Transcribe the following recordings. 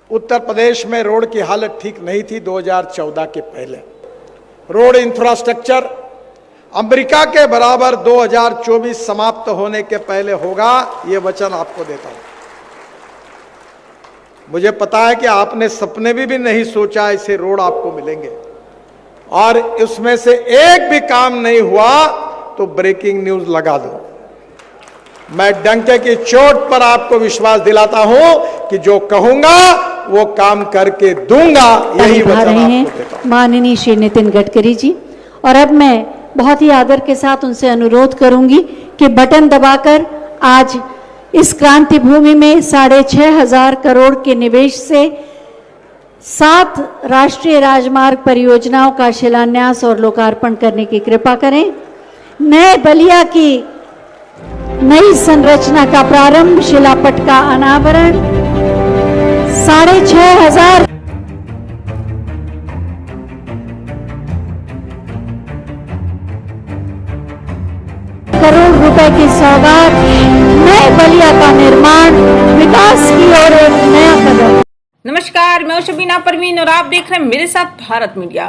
उत्तर प्रदेश में रोड की हालत ठीक नहीं थी 2014 के पहले। रोड इंफ्रास्ट्रक्चर अमेरिका के बराबर 2024 समाप्त होने के पहले होगा, ये वचन आपको देता हूं। मुझे पता है कि आपने सपने भी नहीं सोचा ऐसे रोड आपको मिलेंगे, और उसमें से एक भी काम नहीं हुआ तो ब्रेकिंग न्यूज लगा दो। मैं डंके की चोट पर आपको विश्वास दिलाता हूं कि जो कहूंगा वो काम करके दूंगा, यही वचन आपको देता हूं। माननीय श्री नितिन गडकरी जी, और अब मैं बहुत ही आदर के साथ उनसे अनुरोध करूंगी कि बटन दबाकर आज इस क्रांति भूमि में 6,500 करोड़ के निवेश से 7 राष्ट्रीय राजमार्ग परियोजनाओं का शिलान्यास और लोकार्पण करने की कृपा करें। नए बलिया की नई संरचना का प्रारंभ, शिलापट का अनावरण, 6,500 करोड़ रुपए की सौगात, नए बलिया का निर्माण, विकास की ओर एक नया कदम। नमस्कार, मैं शबीना परवीन और आप देख रहे हैं मेरे साथ भारत मीडिया।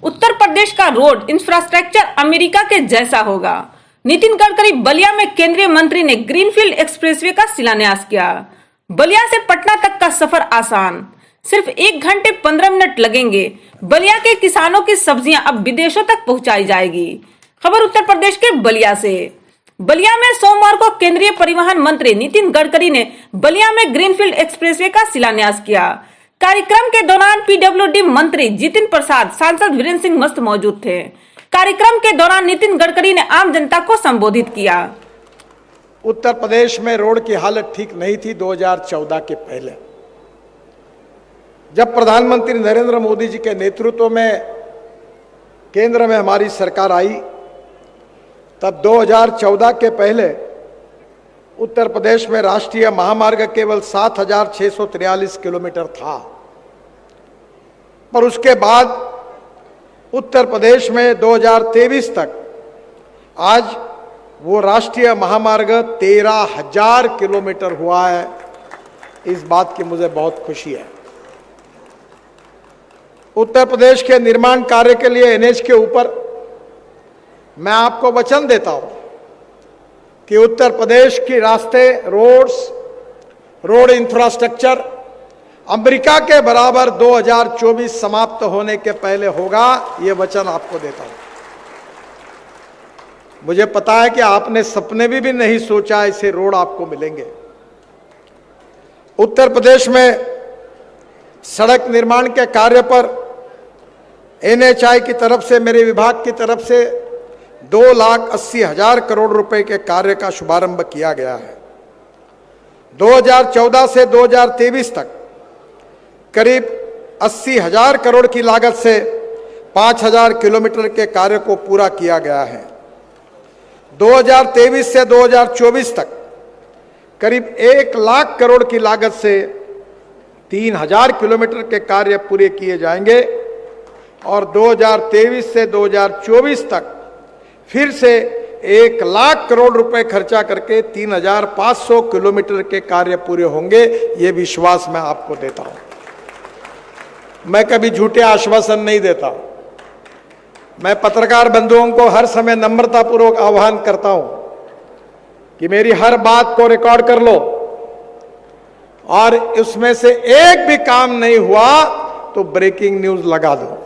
उत्तर प्रदेश का रोड इंफ्रास्ट्रक्चर अमेरिका के जैसा होगा। नितिन गडकरी बलिया में केंद्रीय मंत्री ने ग्रीनफील्ड एक्सप्रेसवे का शिलान्यास किया। बलिया से पटना तक का सफर आसान, सिर्फ 1 घंटे 15 मिनट लगेंगे। बलिया के किसानों की सब्जियां अब विदेशों तक पहुंचाई जाएगी। खबर उत्तर प्रदेश के बलिया से। बलिया में सोमवार को केंद्रीय परिवहन मंत्री नितिन गडकरी ने बलिया में ग्रीनफील्ड एक्सप्रेसवे का शिलान्यास किया। कार्यक्रम के दौरान पीडब्ल्यूडी मंत्री जितिन प्रसाद, सांसद वीरेंद्र सिंह मस्त मौजूद थे। कार्यक्रम के दौरान नितिन गडकरी ने आम जनता को संबोधित किया। उत्तर प्रदेश में रोड की हालत ठीक नहीं थी 2014 के पहले। जब प्रधानमंत्री नरेंद्र मोदी जी के नेतृत्व में केंद्र में हमारी सरकार आई, तब 2014 के पहले उत्तर प्रदेश में राष्ट्रीय महामार्ग केवल 7,643 किलोमीटर था। पर उसके बाद उत्तर प्रदेश में 2023 तक आज वो राष्ट्रीय महामार्ग 13,000 किलोमीटर हुआ है। इस बात की मुझे बहुत खुशी है। उत्तर प्रदेश के निर्माण कार्य के लिए एनएच के ऊपर मैं आपको वचन देता हूं कि उत्तर प्रदेश के रास्ते, रोड इंफ्रास्ट्रक्चर अमेरिका के बराबर 2024 समाप्त होने के पहले होगा, ये वचन आपको देता हूं। मुझे पता है कि आपने सपने भी नहीं सोचा ऐसे रोड आपको मिलेंगे। उत्तर प्रदेश में सड़क निर्माण के कार्य पर एनएचआई की तरफ से, मेरे विभाग की तरफ से 2,80,000 करोड़ रुपए के कार्य का शुभारंभ किया गया है। 2014 से 2023 तक करीब 80,000 करोड़ की लागत से 5,000 किलोमीटर के कार्य को पूरा किया गया है। 2023 से 2024 तक करीब 1 लाख करोड़ की लागत से 3,000 किलोमीटर के कार्य पूरे किए जाएंगे, और 2023 से 2024 तक फिर से 1 लाख करोड़ रुपए खर्चा करके 3,500 किलोमीटर के कार्य पूरे होंगे। ये विश्वास मैं आपको देता हूं। मैं कभी झूठे आश्वासन नहीं देता। मैं पत्रकार बंधुओं को हर समय नम्रतापूर्वक आह्वान करता हूं कि मेरी हर बात को रिकॉर्ड कर लो, और उसमें से एक भी काम नहीं हुआ तो ब्रेकिंग न्यूज लगा दो।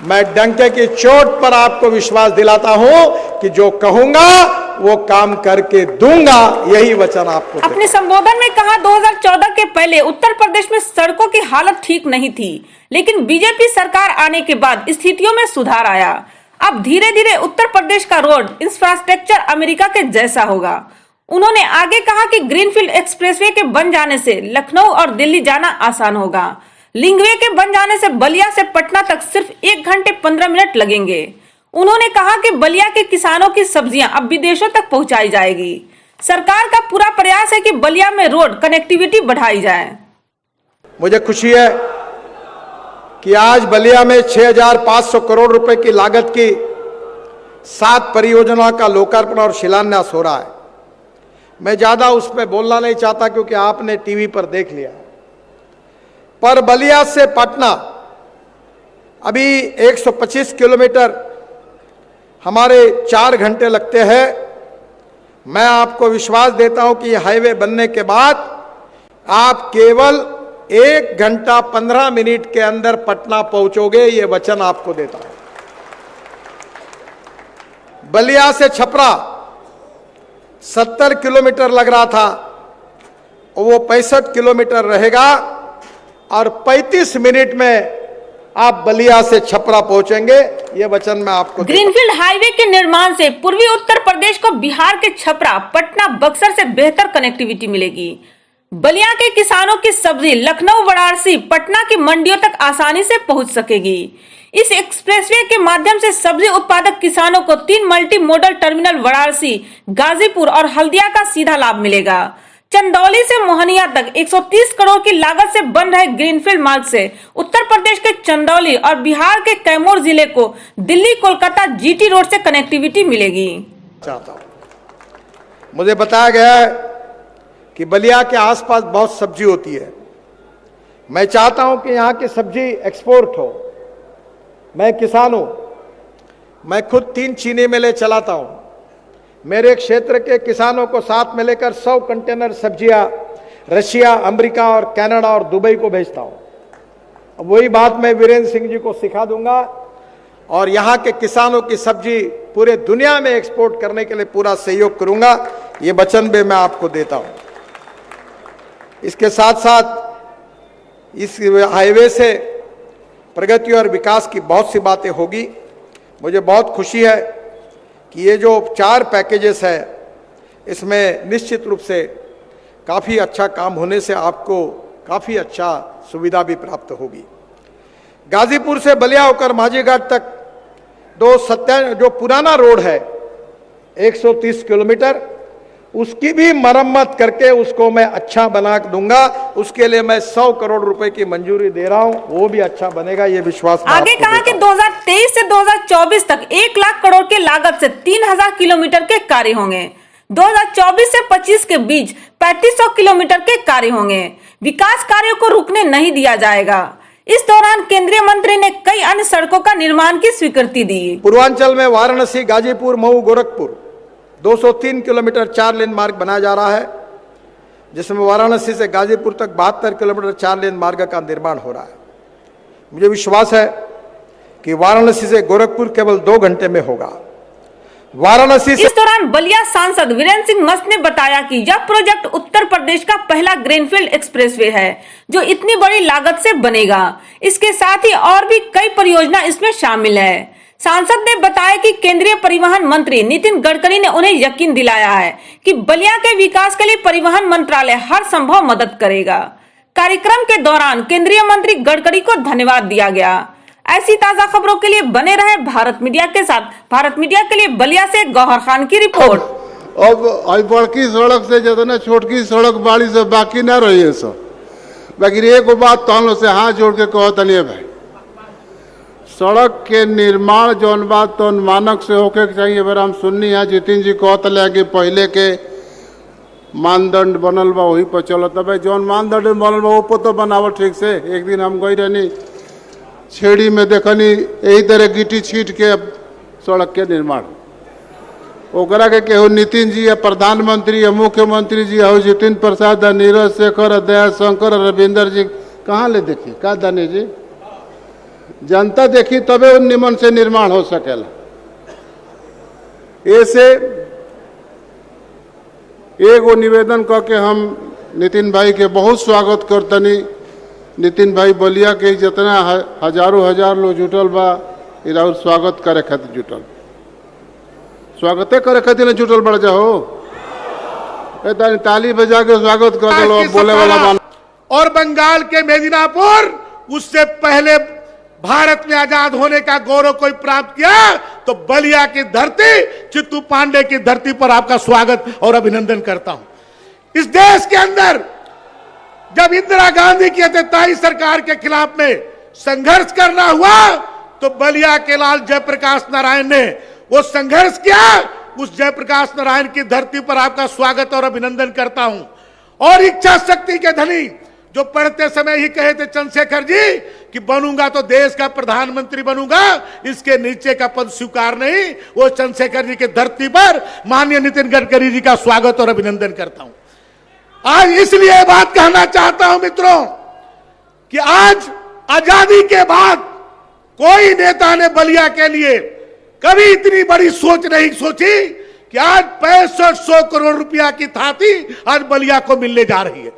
मैं डंके की चोट पर आपको विश्वास दिलाता हूं कि जो कहूंगा वो काम करके दूंगा, यही वचन आपको। अपने संबोधन में कहा, 2014 के पहले उत्तर प्रदेश में सड़कों की हालत ठीक नहीं थी, लेकिन बीजेपी सरकार आने के बाद स्थितियों में सुधार आया। अब धीरे धीरे उत्तर प्रदेश का रोड इंफ्रास्ट्रक्चर अमेरिका के जैसा होगा। उन्होंने आगे कहा कि ग्रीनफील्ड एक्सप्रेसवे के बन जाने से लखनऊ और दिल्ली जाना आसान होगा। लिंगवे के बन जाने से बलिया से पटना तक सिर्फ 1 घंटे 15 मिनट लगेंगे। उन्होंने कहा कि बलिया के किसानों की सब्जियां अब विदेशों तक पहुंचाई जाएगी। सरकार का पूरा प्रयास है कि बलिया में रोड कनेक्टिविटी बढ़ाई जाए। मुझे खुशी है कि आज बलिया में 6,500 करोड़ रुपए की लागत की 7 परियोजनाओं का लोकार्पण और शिलान्यास हो रहा है। मैं ज्यादा उस पर बोलना नहीं चाहता क्योंकि आपने टीवी पर देख लिया। पर बलिया से पटना अभी 125 किलोमीटर हमारे 4 घंटे लगते हैं। मैं आपको विश्वास देता हूं कि यह हाईवे बनने के बाद आप केवल 1 घंटा 15 मिनट के अंदर पटना पहुंचोगे, ये वचन आपको देता हूं। बलिया से छपरा 70 किलोमीटर लग रहा था, वो 65 किलोमीटर रहेगा और 35 मिनट में आप बलिया से छपरा पहुंचेंगे, ये वचन मैं आपको ग्रीनफील्ड हाईवे के निर्माण से पूर्वी उत्तर प्रदेश को बिहार के छपरा, पटना, बक्सर से बेहतर कनेक्टिविटी मिलेगी। बलिया के किसानों की सब्जी लखनऊ, वाराणसी, पटना की मंडियों तक आसानी से पहुंच सकेगी। इस एक्सप्रेसवे के माध्यम से सब्जी उत्पादक किसानों को 3 multi modal terminal Varanasi, Ghazipur और हल्दिया का सीधा लाभ मिलेगा। चंदौली से मोहनिया तक 130 करोड़ की लागत से बन रहे ग्रीनफील्ड मार्ग से उत्तर प्रदेश के चंदौली और बिहार के कैमूर जिले को दिल्ली कोलकाता जीटी रोड से कनेक्टिविटी मिलेगी। चाहता हूं, मुझे बताया गया है कि बलिया के आसपास बहुत सब्जी होती है। मैं चाहता हूं कि यहां की सब्जी एक्सपोर्ट हो। मैं किसान हूं, मैं खुद 3 चीनी मिलें चलाता हूं। मेरे क्षेत्र के किसानों को साथ में लेकर 100 कंटेनर सब्जियां रशिया, अमेरिका और कनाडा और दुबई को भेजता हूं। अब वही बात मैं वीरेंद्र सिंह जी को सिखा दूंगा और यहां के किसानों की सब्जी पूरे दुनिया में एक्सपोर्ट करने के लिए पूरा सहयोग करूंगा, ये वचन भी मैं आपको देता हूं। इसके साथ साथ इस हाईवे से प्रगति और विकास की बहुत सी बातें होगी। मुझे बहुत खुशी है कि ये जो 4 पैकेजेस है, इसमें निश्चित रूप से काफ़ी अच्छा काम होने से आपको काफ़ी अच्छा सुविधा भी प्राप्त होगी। गाजीपुर से बलिया होकर माझीघाट तक जो पुराना रोड है 130 किलोमीटर, उसकी भी मरम्मत करके उसको मैं अच्छा बना दूंगा। उसके लिए मैं 100 करोड़ रुपए की मंजूरी दे रहा हूं, वो भी अच्छा बनेगा, ये विश्वास आगे कहा कि 2023 से 2024 तक 1 लाख करोड़ की लागत से 3000 किलोमीटर के कार्य होंगे। 2024 से 25 के बीच 3500 किलोमीटर के कार्य होंगे। विकास कार्यों को रुकने नहीं दिया जाएगा। इस दौरान केंद्रीय मंत्री ने कई अन्य सड़कों का निर्माण की स्वीकृति दी। पूर्वांचल में वाराणसी, गाजीपुर, मऊ, गोरखपुर 203 किलोमीटर 4 लेन मार्ग बनाया जा रहा है, जिसमें वाराणसी से गाजीपुर तक 72 किलोमीटर 4 लेन मार्ग का निर्माण हो रहा है। मुझे विश्वास है कि वाराणसी से गोरखपुर केवल 2 घंटे में होगा। वाराणसी से इस दौरान बलिया सांसद वीरेंद्र सिंह मस्त ने बताया कि यह प्रोजेक्ट उत्तर प्रदेश का पहला ग्रीनफील्ड एक्सप्रेसवे है जो इतनी बड़ी लागत से बनेगा। इसके साथ ही और भी कई परियोजना इसमें शामिल है। सांसद ने बताया कि केंद्रीय परिवहन मंत्री नितिन गडकरी ने उन्हें यकीन दिलाया है कि बलिया के विकास के लिए परिवहन मंत्रालय हर संभव मदद करेगा। कार्यक्रम के दौरान केंद्रीय मंत्री गडकरी को धन्यवाद दिया गया। ऐसी ताजा खबरों के लिए बने रहे भारत मीडिया के साथ। भारत मीडिया के लिए बलिया से गौहर खान की रिपोर्ट। अब बड़की सड़क से जितना छोटकी सड़क बाड़ी से बाकी ना रही है सब। बाकी एक बात तो से हाथ जोड़ के कहता नहीं भाई, सड़क के निर्माण जौन बात तो मानक से होके चाहिए। अगर हम सुननी है जितिन जी कहते ले कि पहले के मानदंड बनल बा वही पर चलो, तब जौन मानदंड बनल बा वो पर तो बनावल ठीक से। एक दिन हम गई रहनी छेड़ी में देखनी यही तरह गिट्टी छीट के सड़क के निर्माण ओकरा के केहू नितिन जी या प्रधानमंत्री या मुख्यमंत्री जी हो जितिन प्रसाद, नीरज शेखर, दया शंकर, रविंदर जी कहाँ ले देखी का दानी जी, जनता देखी तबे उन निमन से निर्माण हो सकेला। ऐसे एगो निवेदन करके हम नितिन भाई के बहुत स्वागत करतनी। नितिन भाई बलिया के जितना हजारों हजार लोग जुटल बा, इराउर स्वागत करे खातिर जुटल, स्वागते करे खातिर जुटल बढ़ जाओ। ताली बजा के स्वागत कर दो बोले वाला मान। और बंगाल के मेदिनापुर उससे पहले भारत में आजाद होने का गौरव कोई प्राप्त किया तो बलिया की धरती, चित्तू पांडे की धरती पर आपका स्वागत और अभिनंदन करता हूं। इस देश के अंदर जब इंदिरा गांधी की अत्यंताई सरकार के खिलाफ में संघर्ष करना हुआ तो बलिया के लाल जयप्रकाश नारायण ने वो संघर्ष किया। उस जयप्रकाश नारायण की धरती पर आपका स्वागत और अभिनंदन करता हूं। और इच्छा शक्ति के धनी जो पढ़ते समय ही कहे थे चंद्रशेखर जी कि बनूंगा तो देश का प्रधानमंत्री बनूंगा, इसके नीचे का पद स्वीकार नहीं, वो चंद्रशेखर जी के धरती पर माननीय नितिन गडकरी जी का स्वागत और अभिनंदन करता हूं। आज इसलिए बात कहना चाहता हूं मित्रों कि आज आजादी के बाद कोई नेता ने बलिया के लिए कभी इतनी बड़ी सोच नहीं सोची कि आज 6500 करोड़ रुपया की थाती आज बलिया को मिलने जा रही है।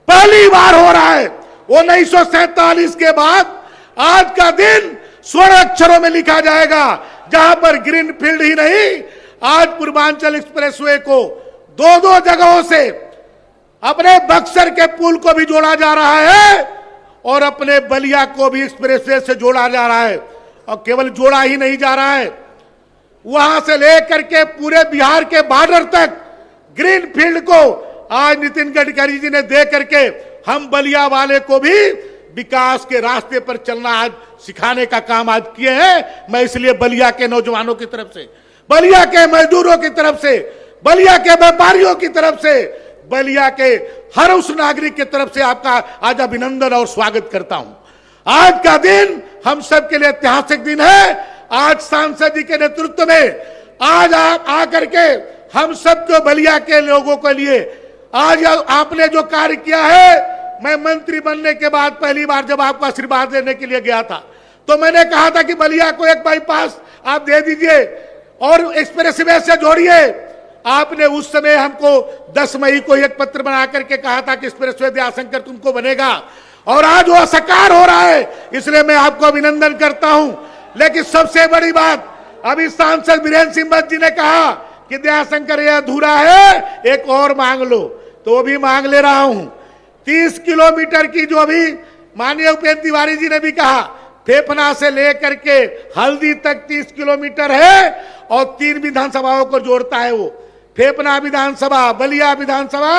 पहली बार हो रहा है। 1947 के बाद आज का दिन स्वर्ण अक्षरों में लिखा जाएगा, जहां पर ग्रीन फील्ड ही नहीं, आज पूर्वांचल एक्सप्रेसवे को दो जगहों से अपने बक्सर के पुल को भी जोड़ा जा रहा है और अपने बलिया को भी एक्सप्रेसवे से जोड़ा जा रहा है। और केवल जोड़ा ही नहीं जा रहा है, वहां से लेकर के पूरे बिहार के बॉर्डर तक ग्रीन फील्ड को आज नितिन गडकरी जी ने दे करके हम बलिया वाले को भी विकास के रास्ते पर चलना आज सिखाने का काम आज किए हैं। मैं इसलिए बलिया के नौजवानों की तरफ से, बलिया के मजदूरों की तरफ से, बलिया के व्यापारियों की तरफ से, बलिया के हर उस नागरिक की तरफ से आपका आज अभिनंदन और स्वागत करता हूं। आज का दिन हम सबके लिए ऐतिहासिक दिन है। आज सांसद जी के नेतृत्व में आज आकर के हम सबको बलिया के लोगों के लिए आज आपने जो कार्य किया है, मैं मंत्री बनने के बाद पहली बार जब आपको आशीर्वाद देने के लिए गया था तो मैंने कहा था कि बलिया को एक बाईपास आप दे दीजिए और एक्सप्रेसवे से जोड़िए। आपने उस समय हमको 10 मई को एक पत्र बना करके कहा था कि एक्सप्रेसवे दयाशंकर तुमको बनेगा, और आज वो साकार हो रहा है, इसलिए मैं आपको अभिनंदन करता हूं। लेकिन सबसे बड़ी बात, अभी सांसद वीरेंद्र सिंह जी ने कहा कि दयाशंकर ये अधूरा है, एक और मांग लो, तो वो भी मांग ले रहा हूं। 30 किलोमीटर की जो अभी माननीय उपेंद्र तिवारी जी ने भी कहा, फेफना से लेकर के हल्दी तक 30 किलोमीटर है और 3 विधानसभाओं को जोड़ता है। वो फेफना विधानसभा, बलिया विधानसभा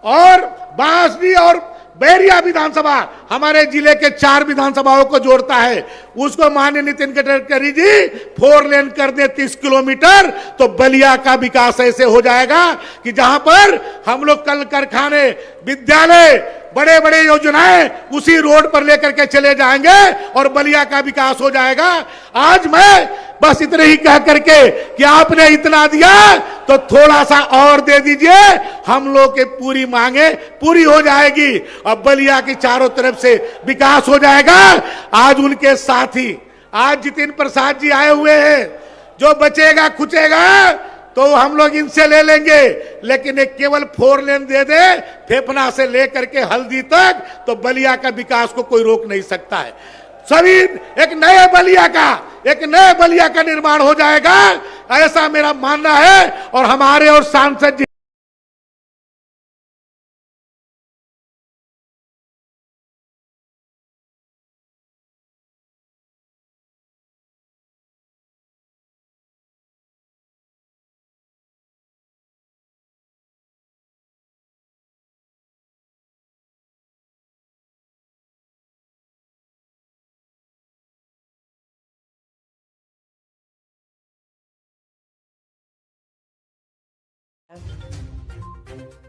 और बांसडी और बैरिया विधानसभा, हमारे जिले के 4 विधानसभाओं को जोड़ता है। उसको माननीय नितिन गडकरी जी 4 लेन कर दे 30 किलोमीटर, तो बलिया का विकास ऐसे हो जाएगा कि जहां पर हम लोग कल कारखाने, विद्यालय, बड़े बड़े योजनाएं उसी रोड पर लेकर के चले जाएंगे और बलिया का विकास हो जाएगा। आज मैं बस इतने ही कह करके कि आपने इतना दिया तो थोड़ा सा और दे दीजिए, हम लोग के पूरी मांगे पूरी हो जाएगी और बलिया की चारों तरफ से विकास हो जाएगा। आज उनके साथी, आज जितिन प्रसाद जी आए हुए हैं, जो बचेगा खुचेगा तो हम लोग इनसे ले लेंगे, लेकिन एक केवल 4 लेन दे दे फेफना से लेकर के हल्दी तक, तो बलिया का विकास को कोई रोक नहीं सकता है। सभी एक नए बलिया का निर्माण हो जाएगा, ऐसा मेरा मानना है। और हमारे और सांसद जी Thank you.